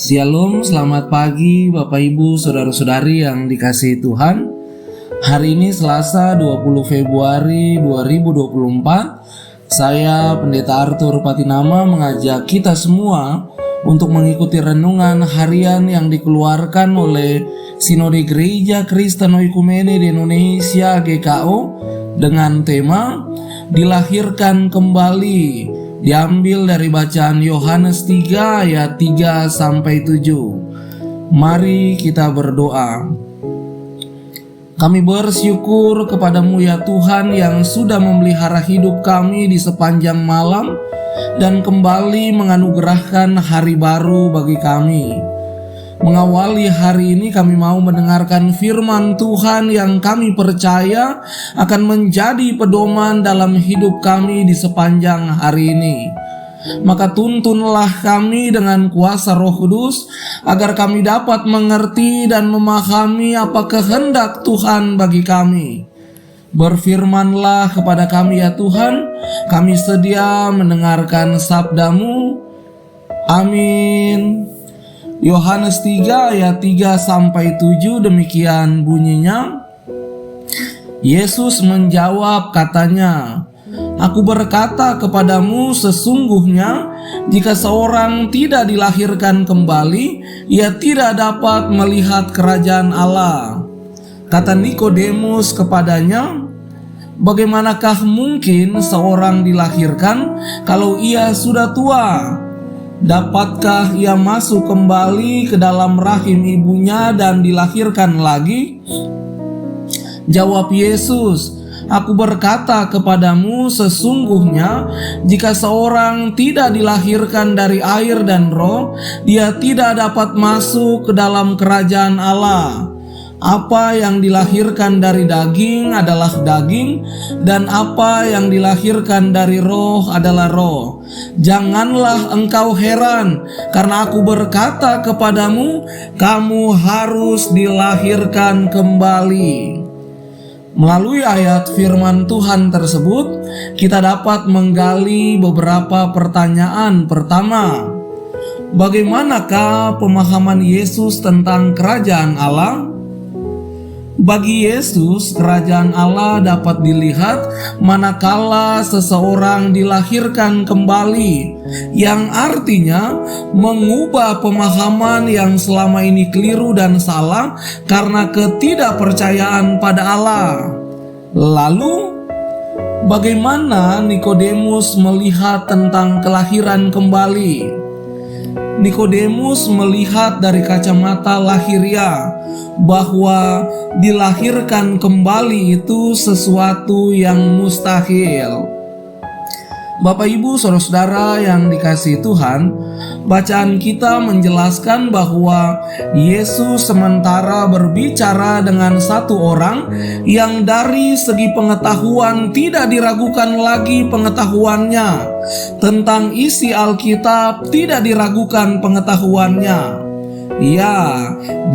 Shalom, selamat pagi Bapak Ibu, Saudara-saudari yang dikasihi Tuhan. Hari ini Selasa 20 Februari 2024. Saya Pendeta Arthur Patinama mengajak kita semua untuk mengikuti renungan harian yang dikeluarkan oleh Sinode Gereja Kristen Oikumene di Indonesia GKO dengan tema Dilahirkan Kembali. Diambil dari bacaan Yohanes 3 ayat 3-7. Mari kita berdoa. Kami bersyukur kepadamu ya Tuhan yang sudah memelihara hidup kami di sepanjang malam dan kembali menganugerahkan hari baru bagi kami. Mengawali hari ini kami mau mendengarkan firman Tuhan yang kami percaya akan menjadi pedoman dalam hidup kami di sepanjang hari ini. Maka tuntunlah kami dengan kuasa Roh Kudus agar kami dapat mengerti dan memahami apa kehendak Tuhan bagi kami. Berfirmanlah kepada kami ya Tuhan, kami sedia mendengarkan sabda-Mu. Amin. Yohanes 3 ayat 3-7 demikian bunyinya. Yesus menjawab katanya, Aku berkata kepadamu sesungguhnya jika seorang tidak dilahirkan kembali, ia tidak dapat melihat kerajaan Allah. Kata Nikodemus kepadanya, Bagaimanakah mungkin seorang dilahirkan kalau ia sudah tua? Dapatkah ia masuk kembali ke dalam rahim ibunya dan dilahirkan lagi? Jawab Yesus, Aku berkata kepadamu sesungguhnya jika seorang tidak dilahirkan dari air dan roh, dia tidak dapat masuk ke dalam kerajaan Allah. Apa yang dilahirkan dari daging adalah daging, dan apa yang dilahirkan dari roh adalah roh. Janganlah engkau heran, karena aku berkata kepadamu, kamu harus dilahirkan kembali. Melalui ayat firman Tuhan tersebut, kita dapat menggali beberapa pertanyaan. Pertama, bagaimanakah pemahaman Yesus tentang kerajaan Allah? Bagi Yesus, kerajaan Allah dapat dilihat manakala seseorang dilahirkan kembali, yang artinya mengubah pemahaman yang selama ini keliru dan salah karena ketidakpercayaan pada Allah. Lalu, bagaimana Nikodemus melihat tentang kelahiran kembali? Nikodemus melihat dari kacamata lahiriah bahwa dilahirkan kembali itu sesuatu yang mustahil. Bapak Ibu Saudara-saudara yang dikasihi Tuhan, bacaan kita menjelaskan bahwa Yesus sementara berbicara dengan satu orang yang dari segi pengetahuan tidak diragukan lagi pengetahuannya. Tentang isi Alkitab tidak diragukan pengetahuannya. Ya,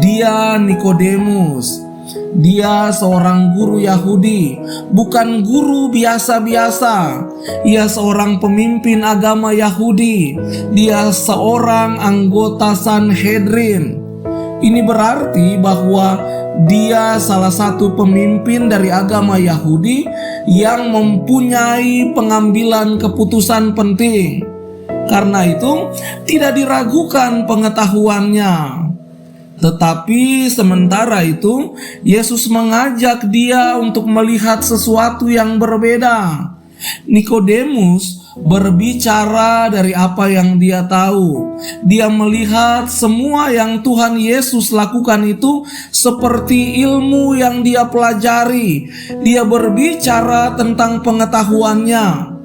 dia Nikodemus. Dia seorang guru Yahudi, bukan guru biasa-biasa. Ia seorang pemimpin agama Yahudi. Dia seorang anggota Sanhedrin. Ini berarti bahwa dia salah satu pemimpin dari agama Yahudi yang mempunyai pengambilan keputusan penting. Karena itu tidak diragukan pengetahuannya. Tetapi sementara itu Yesus mengajak dia untuk melihat sesuatu yang berbeda. Nikodemus berbicara dari apa yang dia tahu. Dia melihat semua yang Tuhan Yesus lakukan itu seperti ilmu yang dia pelajari. Dia berbicara tentang pengetahuannya.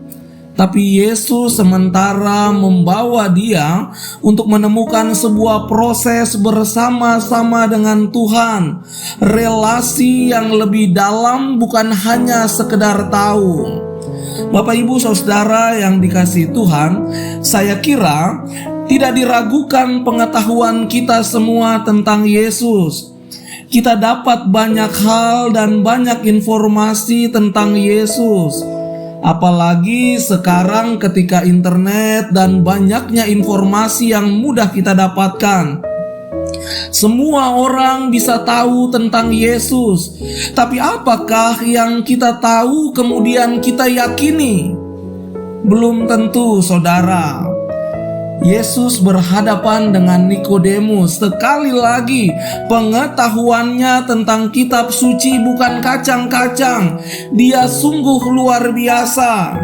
Tapi Yesus sementara membawa dia untuk menemukan sebuah proses bersama-sama dengan Tuhan. Relasi yang lebih dalam, bukan hanya sekedar tahu. Bapak Ibu Saudara yang dikasihi Tuhan, saya kira tidak diragukan pengetahuan kita semua tentang Yesus. Kita dapat banyak hal dan banyak informasi tentang Yesus. Apalagi sekarang ketika internet dan banyaknya informasi yang mudah kita dapatkan. Semua orang bisa tahu tentang Yesus, tapi apakah yang kita tahu kemudian kita yakini? Belum tentu, saudara. Yesus berhadapan dengan Nikodemus. Sekali lagi, pengetahuannya tentang kitab suci bukan kacang-kacang. Dia sungguh luar biasa.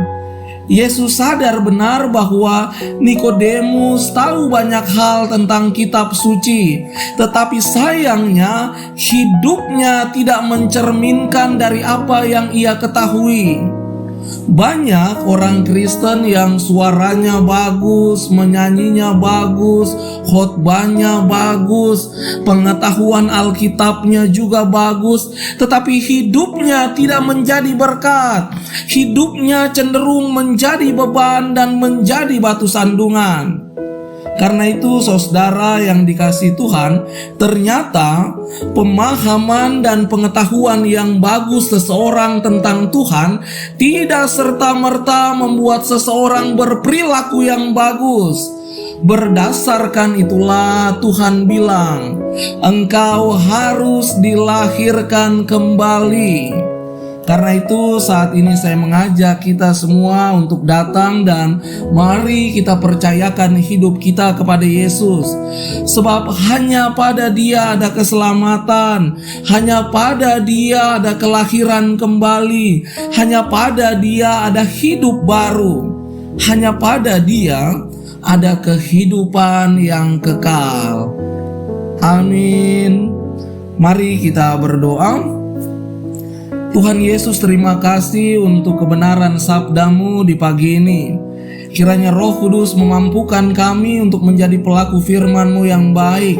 Yesus sadar benar bahwa Nikodemus tahu banyak hal tentang kitab suci, tetapi sayangnya hidupnya tidak mencerminkan dari apa yang ia ketahui. Banyak orang Kristen yang suaranya bagus, menyanyinya bagus, khotbahnya bagus, pengetahuan Alkitabnya juga bagus, tetapi hidupnya tidak menjadi berkat. Hidupnya cenderung menjadi beban dan menjadi batu sandungan. Karena itu, saudara yang dikasihi Tuhan, ternyata pemahaman dan pengetahuan yang bagus seseorang tentang Tuhan tidak serta-merta membuat seseorang berperilaku yang bagus. Berdasarkan itulah Tuhan bilang, engkau harus dilahirkan kembali. Karena itu saat ini saya mengajak kita semua untuk datang dan mari kita percayakan hidup kita kepada Yesus. Sebab hanya pada Dia ada keselamatan, hanya pada Dia ada kelahiran kembali, hanya pada Dia ada hidup baru, hanya pada Dia ada kehidupan yang kekal. Amin. Mari kita berdoa. Tuhan Yesus, terima kasih untuk kebenaran sabda-Mu di pagi ini. Kiranya Roh Kudus memampukan kami untuk menjadi pelaku firman-Mu yang baik,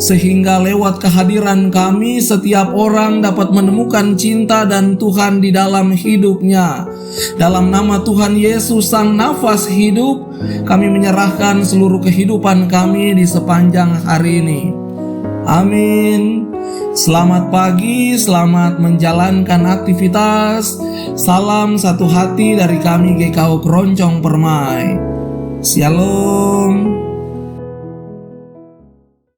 sehingga lewat kehadiran kami setiap orang dapat menemukan cinta dan Tuhan di dalam hidupnya. Dalam nama Tuhan Yesus, Sang Nafas Hidup, kami menyerahkan seluruh kehidupan kami di sepanjang hari ini. Amin. Selamat pagi, selamat menjalankan aktivitas. Salam satu hati dari kami GKO Keroncong Permai. Shalom.